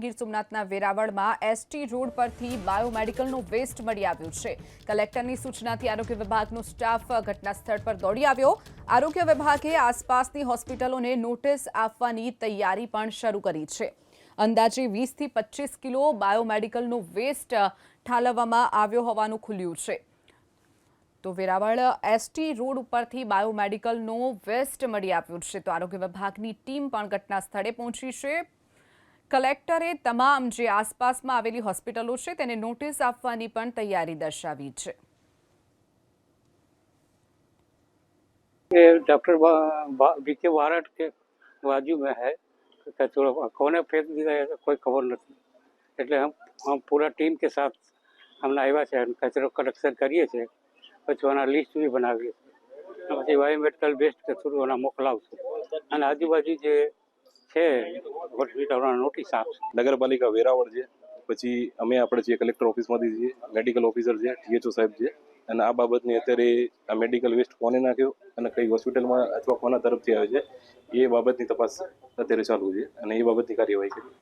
Gir સોમનાથના વેરાવળમાં ST road પરથી બાયોમેડિકલનો waste મળી આવ્યું છે। કલેક્ટરની સૂચનાથી આરોગ્ય વિભાગનો સ્ટાફ ઘટના સ્થળ પર દોડી આવ્યો। આરોગ્ય વિભાગે આસપાસની હોસ્પિટલોને નોટિસ આપવાની તૈયારી પણ શરૂ કરી છે। અંદાજે 20 થી 25 કિલો બાયોમેડિકલનો વેસ્ટ ઠાલવવામાં આવ્યો હોવાનું ખુલ્યું છે। તો વેરાવળ એસટી રોડ ઉપરથી બાયોમેડિકલનો વેસ્ટ મળી આવ્યું છે। તો આરોગ્ય વિભાગની ટીમ પણ ઘટના સ્થળે પહોંચી છે। કલેક્ટરે તમામ જે આસપાસમાં આવેલી હોસ્પિટલો છે તેને નોટિસ આપવાની પણ તૈયારી દર્શાવી છે। डॉक्टर बीके वारट के बाजू में है कचरा कोने फेंक दिया है कोई खबर नहीं। એટલે हम पूरा टीम के साथ हमने આવ્યા છે કચરો કલેક્શન કરીએ છીએ પછી એના લિસ્ટ બી બનાવીએ છીએ પછી બાયોમેડિકલ વેસ્ટ કચરો એના મોકલાવશું અને આજુબાજુ જે છે હોસ્પિટલના નોટિસ આપશે। નગરપાલિકા વેરાવળ છે પછી અમે આપણે જે કલેક્ટર ઓફિસમાંથી છીએ મેડિકલ ઓફિસર છે ટીએચઓ સાહેબ છે અને આ બાબતની અત્યારે આ મેડિકલ વેસ્ટ કોને નાખ્યો અને કઈ હોસ્પિટલમાં અથવા કોના તરફથી આવે છે એ બાબતની તપાસ અત્યારે ચાલુ છે અને એ બાબતની કાર્યવાહી કરી।